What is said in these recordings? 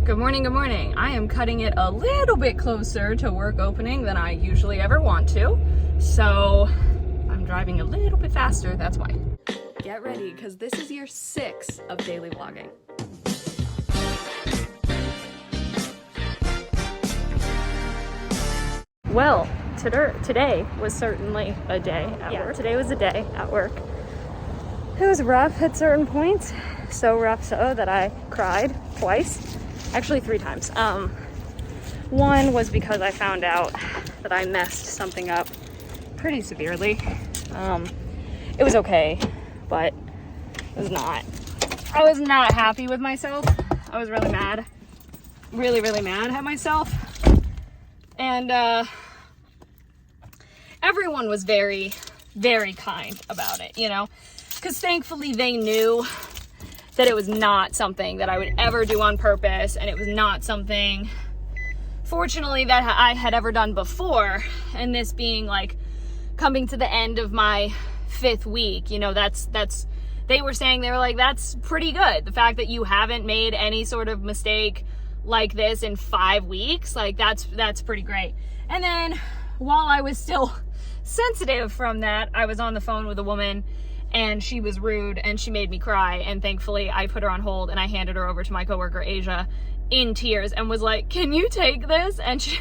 Good morning, good morning. I am cutting it a little bit closer to work opening than I usually ever want to. So I'm driving a little bit faster, that's why. Get ready, because this is year 6 of daily vlogging. Well, today was certainly a day at work. Today was a day at work. It was rough at certain points. So rough so that I cried twice. Actually 3 times. One was because I found out that I messed something up pretty severely. It was okay, but it was not. I was not happy with myself. I was really mad. Really, really mad at myself. And everyone was very, very kind about it, you know? Because thankfully they knew that it was not something that I would ever do on purpose, and it was not something, fortunately, that I had ever done before. And this being like coming to the end of my 5th week, you know, that's they were saying, they were like, that's pretty good. The fact that you haven't made any sort of mistake like this in 5 weeks, like that's pretty great. And then while I was still sensitive from that, I was on the phone with a woman and she was rude and she made me cry, and thankfully I put her on hold and I handed her over to my coworker Asia in tears and was like, can you take this? And she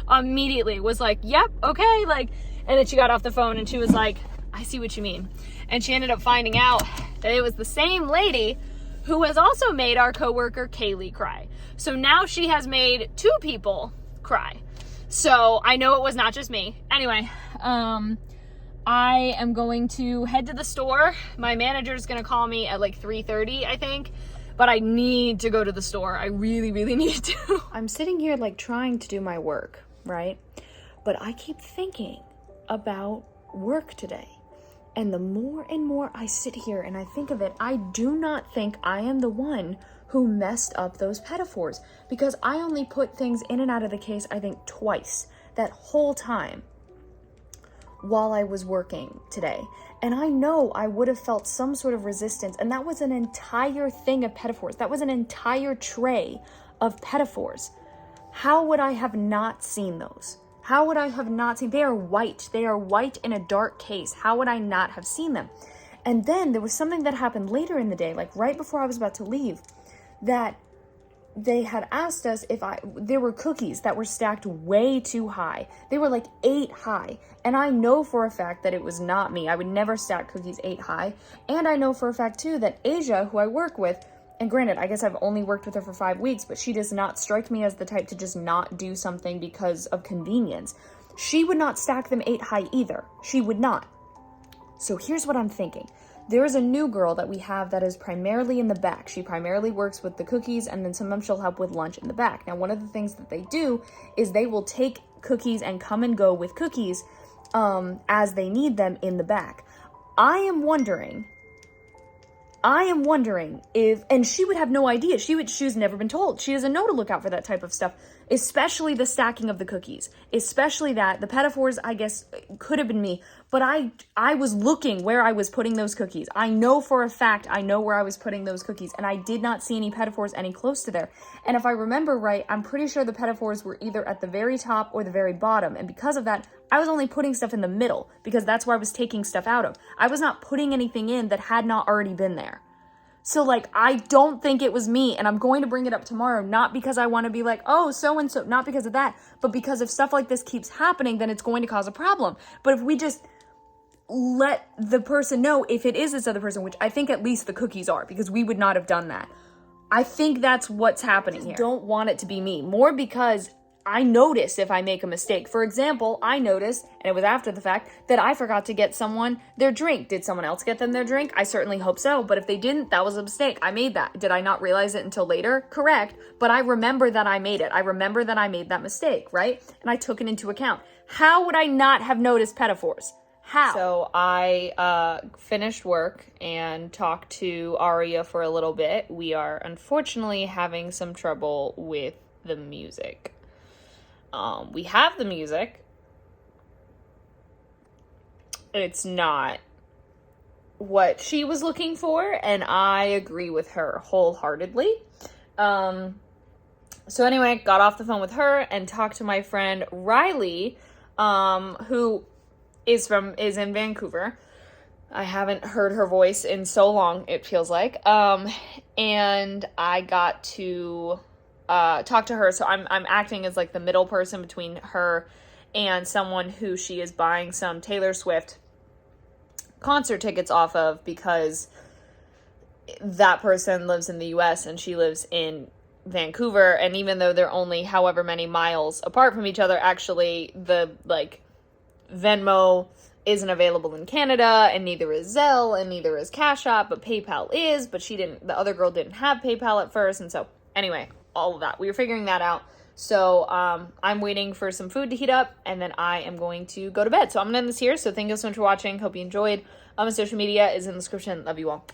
immediately was like, yep, okay, like, and then she got off the phone and she was like, I see what you mean. And she ended up finding out that it was the same lady who has also made our coworker Kaylee cry. So now she has made 2 people cry. So I know it was not just me. Anyway, I am going to head to the store. My manager's gonna call me at like 3:30, I think, but I need to go to the store. I really, really need to. I'm sitting here like trying to do my work, right? But I keep thinking about work today. And the more and more I sit here and I think of it, I do not think I am the one who messed up those pedophores, because I only put things in and out of the case, I think, twice that whole time while I was working today. And I know I would have felt some sort of resistance, and that was an entire thing of pedophores. That was an entire tray of pedophores. How would I have not seen those? How would I have not seen? They are white in a dark case. How would I not have seen them? And then there was something that happened later in the day, like right before I was about to leave, that they had asked us if there were cookies that were stacked way too high. They were like 8 high. And I know for a fact that it was not me. I would never stack cookies 8 high. And I know for a fact too that Asia, who I work with, and granted, I guess I've only worked with her for 5 weeks, but she does not strike me as the type to just not do something because of convenience. She would not stack them 8 high either. She would not. So here's what I'm thinking. There is a new girl that we have that is primarily in the back. She primarily works with the cookies, and then sometimes she'll help with lunch in the back. Now, one of the things that they do is they will take cookies and come and go with cookies as they need them in the back. I am wondering if, and she would have no idea. She's never been told. She doesn't know to look out for that type of stuff, especially the stacking of the cookies, especially that. The pedophores, I guess, could have been me, but I was looking where I was putting those cookies. I know for a fact I know where I was putting those cookies, and I did not see any pedophores any close to there. And if I remember right, I'm pretty sure the pedophores were either at the very top or the very bottom, and because of that, I was only putting stuff in the middle, because that's where I was taking stuff out of. I was not putting anything in that had not already been there. So, like, I don't think it was me, and I'm going to bring it up tomorrow, not because I want to be like, oh, so-and-so, not because of that, but because if stuff like this keeps happening, then it's going to cause a problem. But if we just let the person know if it is this other person, which I think at least the cookies are, because we would not have done that. I think that's what's happening here. I don't want it to be me, more because I notice if I make a mistake. For example, I noticed, and it was after the fact, that I forgot to get someone their drink. Did someone else get them their drink? I certainly hope so, but if they didn't, that was a mistake. I made that. Did I not realize it until later? Correct, but I remember that I made it. I remember that I made that mistake, right? And I took it into account. How would I not have noticed pedophores? How? So I finished work and talked to Aria for a little bit. We are unfortunately having some trouble with the music. We have the music. It's not what she was looking for, and I agree with her wholeheartedly. So anyway, got off the phone with her and talked to my friend Riley, who is in Vancouver. I haven't heard her voice in so long, it feels like. And I got to talk to her. So I'm acting as like the middle person between her and someone who she is buying some Taylor Swift concert tickets off of, because that person lives in the US and she lives in Vancouver, and even though they're only however many miles apart from each other, actually the like Venmo isn't available in Canada, and neither is Zelle, and neither is Cash App, but PayPal is, but the other girl didn't have PayPal at first, and so anyway, all of that. We were figuring that out. So I'm waiting for some food to heat up, and then I am going to go to bed. So I'm going to end this here. So thank you so much for watching. Hope you enjoyed. My social media is in the description. Love you all.